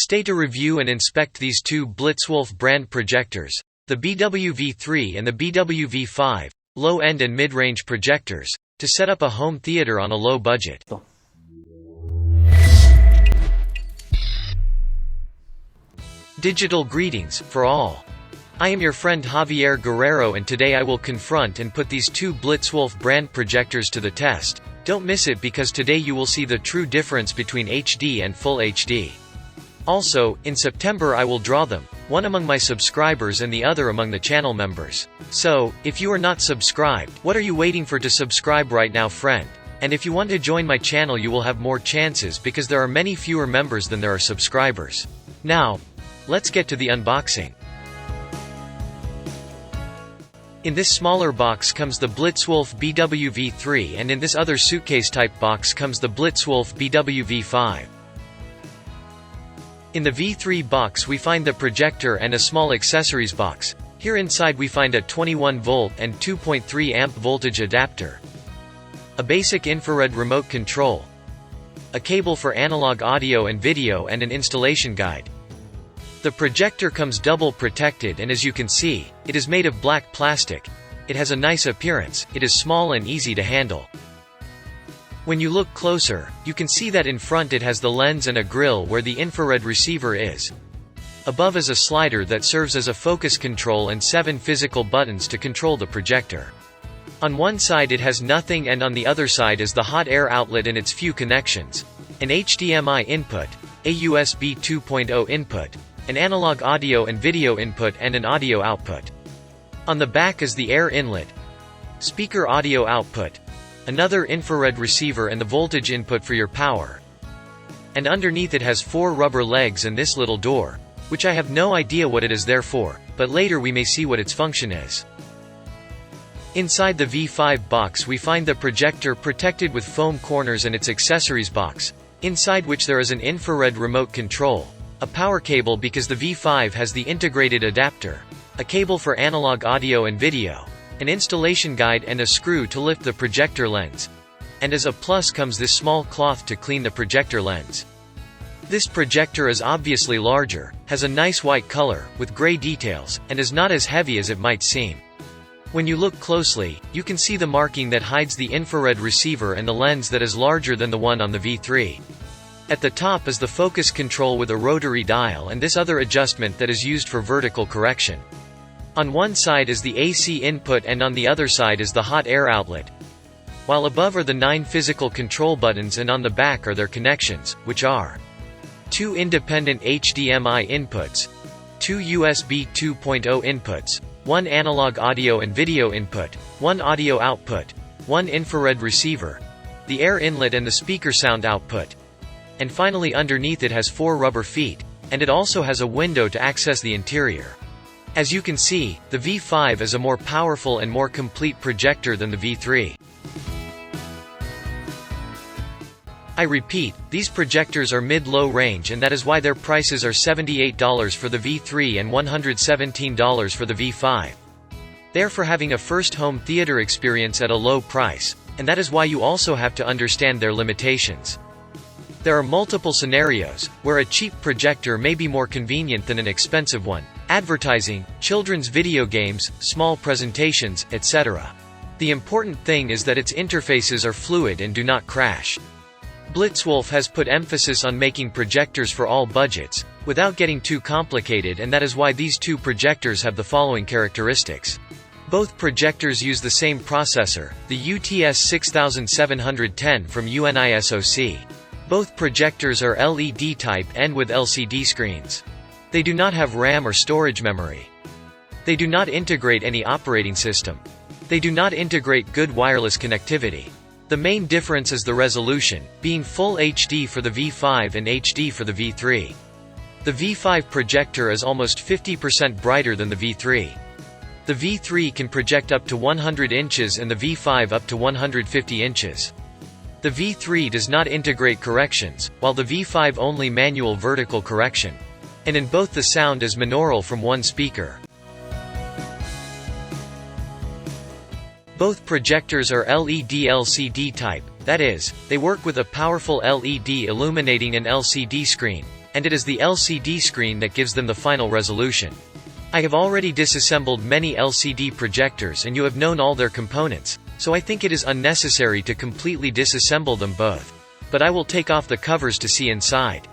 Stay to review and inspect these two Blitzwolf brand projectors, the BWV3 and the BWV5, low-end and mid-range projectors, to set up a home theater on a low budget. Digital greetings, for all. I am your friend Javier Guerrero, and today I will confront and put these two Blitzwolf brand projectors to the test. Don't miss it, because today you will see the true difference between HD and Full HD. Also, in September I will draw them, one among my subscribers and the other among the channel members. So, if you are not subscribed, what are you waiting for to subscribe right now, friend? And if you want to join my channel, you will have more chances because there are many fewer members than there are subscribers. Now, let's get to the unboxing. In this smaller box comes the Blitzwolf BWV3, and in this other suitcase type box comes the Blitzwolf BWV5. In the V3 box we find the projector and a small accessories box. Here inside we find a 21 volt and 2.3 amp voltage adapter, a basic infrared remote control, a cable for analog audio and video, and an installation guide. The projector comes double protected, and as you can see, it is made of black plastic. It has a nice appearance, it is small and easy to handle. When you look closer, you can see that in front it has the lens and a grill where the infrared receiver is. Above is a slider that serves as a focus control and 7 physical buttons to control the projector. On one side it has nothing, and on the other side is the hot air outlet and its few connections, an HDMI input, a USB 2.0 input, an analog audio and video input, and an audio output. On the back is the air inlet, speaker audio output, another infrared receiver, and the voltage input for your power. And underneath it has 4 rubber legs and this little door, which I have no idea what it is there for, but later we may see what its function is. Inside the V5 box we find the projector protected with foam corners and its accessories box, inside which there is an infrared remote control, a power cable because the V5 has the integrated adapter, a cable for analog audio and video, an installation guide, and a screw to lift the projector lens. And as a plus comes this small cloth to clean the projector lens. This projector is obviously larger, has a nice white color, with gray details, and is not as heavy as it might seem. When you look closely, you can see the marking that hides the infrared receiver and the lens that is larger than the one on the V3. At the top is the focus control with a rotary dial and this other adjustment that is used for vertical correction. On one side is the AC input and on the other side is the hot air outlet. While above are the 9 physical control buttons, and on the back are their connections, which are 2 independent HDMI inputs, 2 USB 2.0 inputs, 1 analog audio and video input, 1 audio output, 1 infrared receiver, the air inlet and the speaker sound output. And finally underneath it has 4 rubber feet, and it also has a window to access the interior. As you can see, the V5 is a more powerful and more complete projector than the V3. I repeat, these projectors are mid-low range, and that is why their prices are $78 for the V3 and $117 for the V5. They are for having a first home theater experience at a low price, and that is why you also have to understand their limitations. There are multiple scenarios where a cheap projector may be more convenient than an expensive one: advertising, children's video games, small presentations, etc. The important thing is that its interfaces are fluid and do not crash. Blitzwolf has put emphasis on making projectors for all budgets, without getting too complicated, and that is why these two projectors have the following characteristics. Both projectors use the same processor, the UTS 6710 from UNISoC. Both projectors are LED type and with LCD screens. They do not have RAM or storage memory. They do not integrate any operating system. They do not integrate good wireless connectivity. The main difference is the resolution, being Full HD for the V5 and HD for the V3. The V5 projector is almost 50% brighter than the V3. The V3 can project up to 100 inches and the V5 up to 150 inches. The V3 does not integrate corrections, while the V5 only manual vertical correction. And in both the sound is binaural from one speaker. Both projectors are LED LCD type, that is, they work with a powerful LED illuminating an LCD screen, and it is the LCD screen that gives them the final resolution. I have already disassembled many LCD projectors and you have known all their components, so I think it is unnecessary to completely disassemble them both. But I will take off the covers to see inside.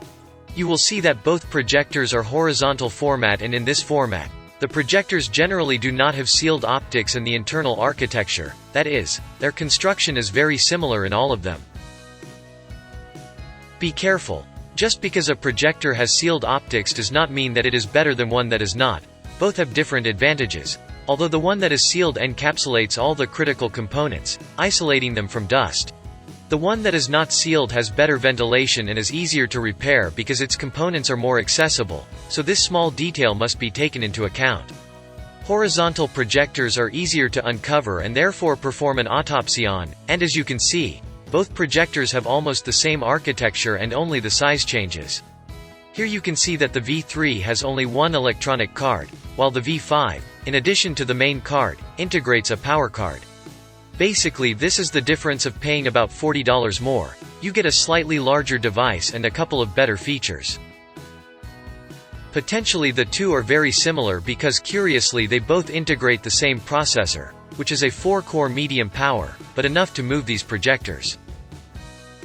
You will see that both projectors are horizontal format, and in this format, the projectors generally do not have sealed optics, and the internal architecture, that is, their construction is very similar in all of them. Be careful. Just because a projector has sealed optics does not mean that it is better than one that is not. Both have different advantages, although the one that is sealed encapsulates all the critical components, isolating them from dust. The one that is not sealed has better ventilation and is easier to repair because its components are more accessible, so this small detail must be taken into account. Horizontal projectors are easier to uncover and therefore perform an autopsy on, and as you can see, both projectors have almost the same architecture and only the size changes. Here you can see that the V3 has only one electronic card, while the V5, in addition to the main card, integrates a power card. Basically, this is the difference of paying about $40 more. You get a slightly larger device and a couple of better features. Potentially the two are very similar because curiously they both integrate the same processor, which is a 4-core medium power, but enough to move these projectors.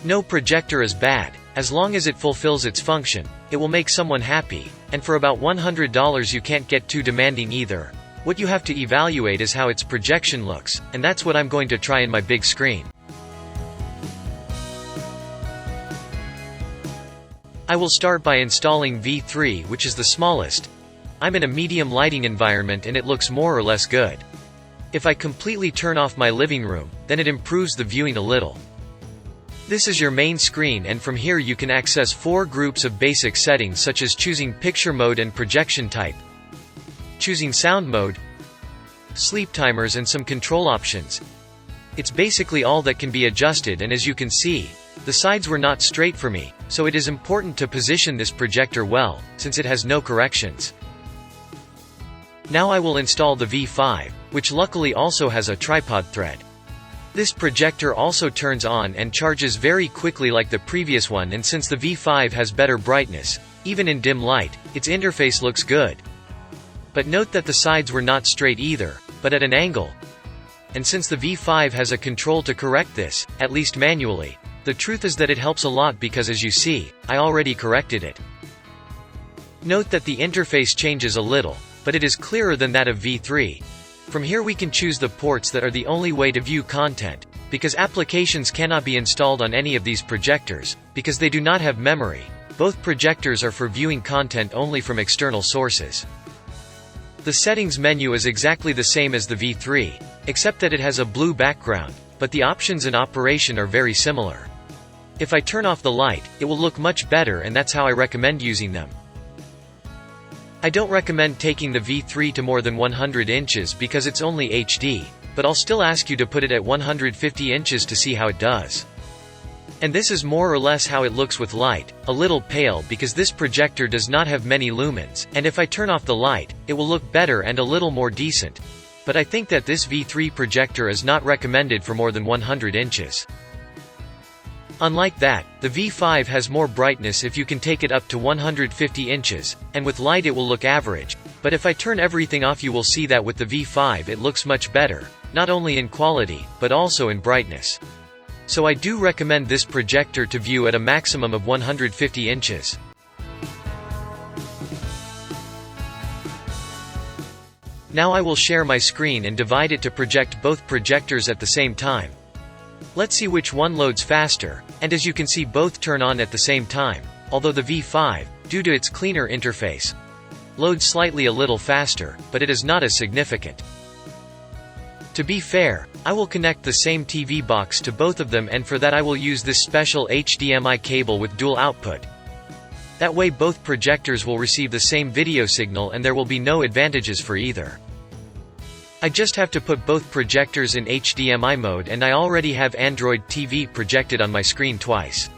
No projector is bad. As long as it fulfills its function, it will make someone happy, and for about $100 you can't get too demanding either. What you have to evaluate is how its projection looks, and that's what I'm going to try in my big screen. I will start by installing V3, which is the smallest. I'm in a medium lighting environment and it looks more or less good. If I completely turn off my living room, then it improves the viewing a little. This is your main screen, and from here you can access 4 groups of basic settings such as choosing picture mode and projection type, choosing sound mode, sleep timers and some control options. It's basically all that can be adjusted, and as you can see, the sides were not straight for me, so it is important to position this projector well, since it has no corrections. Now I will install the V5, which luckily also has a tripod thread. This projector also turns on and charges very quickly like the previous one, and since the V5 has better brightness, even in dim light, its interface looks good. But note that the sides were not straight either, but at an angle. And since the V5 has a control to correct this, at least manually, the truth is that it helps a lot because as you see, I already corrected it. Note that the interface changes a little, but it is clearer than that of V3. From here we can choose the ports that are the only way to view content, because applications cannot be installed on any of these projectors, because they do not have memory. Both projectors are for viewing content only from external sources. The settings menu is exactly the same as the V3, except that it has a blue background, but the options in operation are very similar. If I turn off the light, it will look much better, and that's how I recommend using them. I don't recommend taking the V3 to more than 100 inches because it's only HD, but I'll still ask you to put it at 150 inches to see how it does. And this is more or less how it looks with light, a little pale because this projector does not have many lumens, and if I turn off the light, it will look better and a little more decent. But I think that this V3 projector is not recommended for more than 100 inches. Unlike that, the V5 has more brightness if you can take it up to 150 inches, and with light it will look average, but if I turn everything off you will see that with the V5 it looks much better, not only in quality, but also in brightness. So I do recommend this projector to view at a maximum of 150 inches. Now I will share my screen and divide it to project both projectors at the same time. Let's see which one loads faster, and as you can see both turn on at the same time, although the V5, due to its cleaner interface, loads slightly a little faster, but it is not as significant. To be fair, I will connect the same TV box to both of them, and for that I will use this special HDMI cable with dual output. That way both projectors will receive the same video signal and there will be no advantages for either. I just have to put both projectors in HDMI mode, and I already have Android TV projected on my screen twice.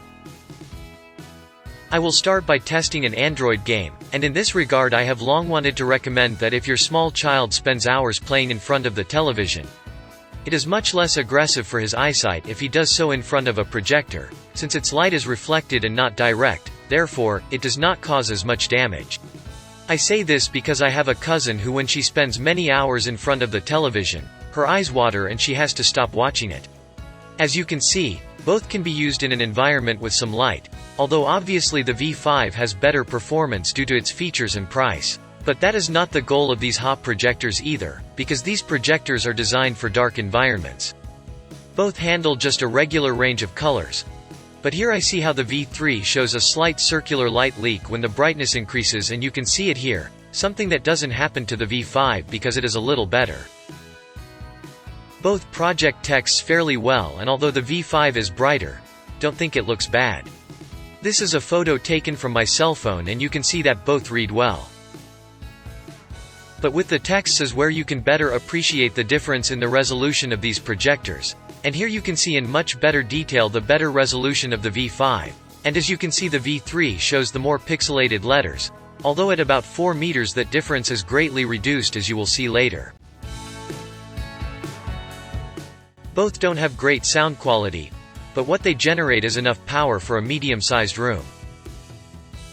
I will start by testing an Android game, and in this regard I have long wanted to recommend that if your small child spends hours playing in front of the television, it is much less aggressive for his eyesight if he does so in front of a projector, since its light is reflected and not direct, therefore, it does not cause as much damage. I say this because I have a cousin who, when she spends many hours in front of the television, her eyes water and she has to stop watching it. As you can see, both can be used in an environment with some light, although obviously the V5 has better performance due to its features and price. But that is not the goal of these hop projectors either, because these projectors are designed for dark environments. Both handle just a regular range of colors. But here I see how the V3 shows a slight circular light leak when the brightness increases, and you can see it here, something that doesn't happen to the V5 because it is a little better. Both project text fairly well, and although the V5 is brighter, don't think it looks bad. This is a photo taken from my cell phone and you can see that both read well. But with the texts is where you can better appreciate the difference in the resolution of these projectors. And here you can see in much better detail the better resolution of the V5, and as you can see the V3 shows the more pixelated letters, although at about 4 meters that difference is greatly reduced, as you will see later. Both don't have great sound quality, but what they generate is enough power for a medium-sized room.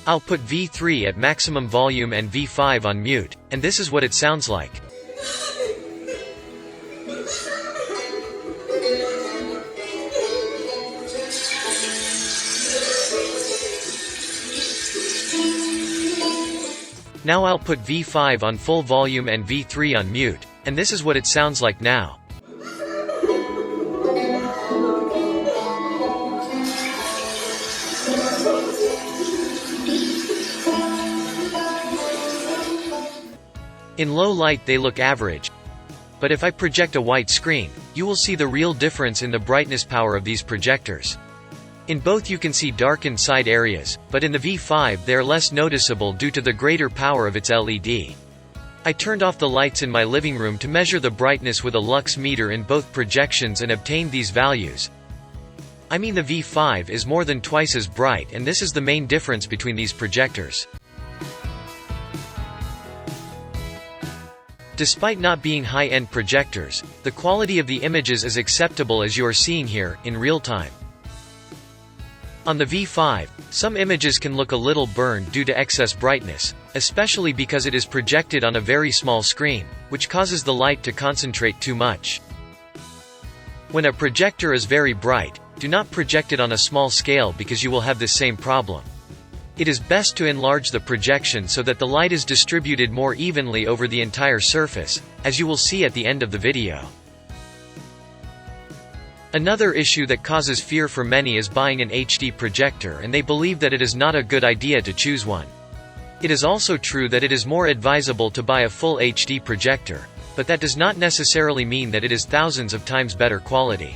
I'll put V3 at maximum volume and V5 on mute, and this is what it sounds like. Now I'll put V5 on full volume and V3 on mute, and this is what it sounds like now. In low light they look average, but if I project a white screen, you will see the real difference in the brightness power of these projectors. In both you can see darkened side areas, but in the V5 they are less noticeable due to the greater power of its LED. I turned off the lights in my living room to measure the brightness with a lux meter in both projections and obtained these values. I mean, the V5 is more than twice as bright, and this is the main difference between these projectors. Despite not being high-end projectors, the quality of the images is acceptable, as you are seeing here, in real time. On the V5, some images can look a little burned due to excess brightness, especially because it is projected on a very small screen, which causes the light to concentrate too much. When a projector is very bright, do not project it on a small scale because you will have this same problem. It is best to enlarge the projection so that the light is distributed more evenly over the entire surface, as you will see at the end of the video. Another issue that causes fear for many is buying an HD projector, and they believe that it is not a good idea to choose one. It is also true that it is more advisable to buy a full HD projector, but that does not necessarily mean that it is thousands of times better quality.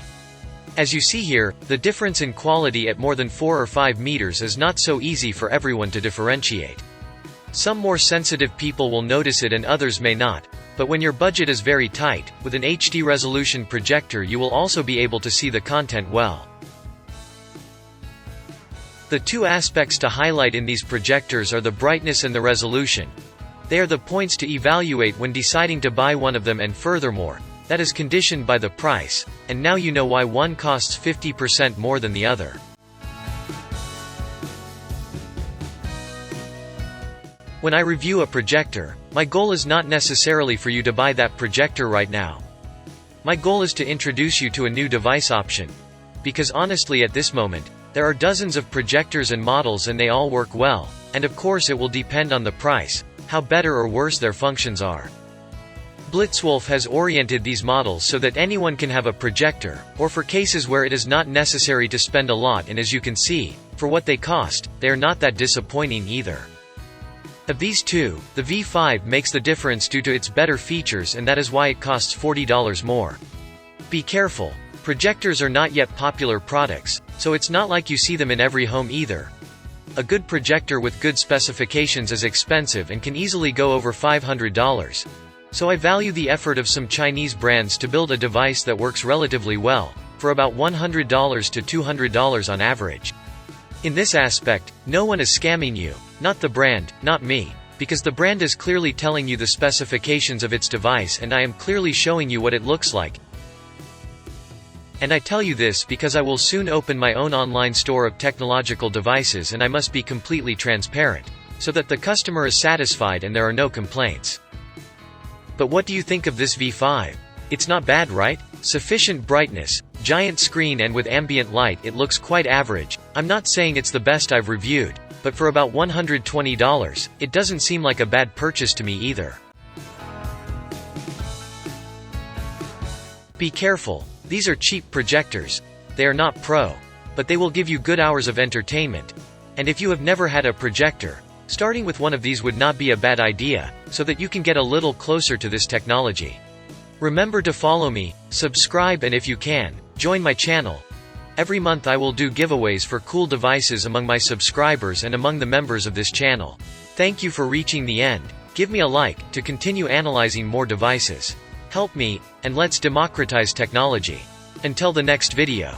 As you see here, the difference in quality at more than 4 or 5 meters is not so easy for everyone to differentiate. Some more sensitive people will notice it and others may not, but when your budget is very tight, with an HD resolution projector you will also be able to see the content well. The two aspects to highlight in these projectors are the brightness and the resolution. They are the points to evaluate when deciding to buy one of them, and furthermore, that is conditioned by the price, and now you know why one costs 50% more than the other. When I review a projector, my goal is not necessarily for you to buy that projector right now. My goal is to introduce you to a new device option. Because honestly at this moment, there are dozens of projectors and models and they all work well, and of course it will depend on the price, how better or worse their functions are. Blitzwolf has oriented these models so that anyone can have a projector, or for cases where it is not necessary to spend a lot, and as you can see, for what they cost, they are not that disappointing either. Of these two, the V5 makes the difference due to its better features, and that is why it costs $40 more. Be careful, projectors are not yet popular products, so it's not like you see them in every home either. A good projector with good specifications is expensive and can easily go over $500. So I value the effort of some Chinese brands to build a device that works relatively well, for about $100 to $200 on average. In this aspect, no one is scamming you, not the brand, not me, because the brand is clearly telling you the specifications of its device and I am clearly showing you what it looks like. And I tell you this because I will soon open my own online store of technological devices, and I must be completely transparent, so that the customer is satisfied and there are no complaints. But what do you think of this V5? It's not bad, right? Sufficient brightness, giant screen, and with ambient light it looks quite average. I'm not saying it's the best I've reviewed, but for about $120, it doesn't seem like a bad purchase to me either. Be careful, these are cheap projectors. They are not pro, but they will give you good hours of entertainment. And if you have never had a projector, starting with one of these would not be a bad idea, so that you can get a little closer to this technology. Remember to follow me, subscribe, and if you can, join my channel. Every month I will do giveaways for cool devices among my subscribers and among the members of this channel. Thank you for reaching the end. Give me a like to continue analyzing more devices. Help me, and let's democratize technology. Until the next video.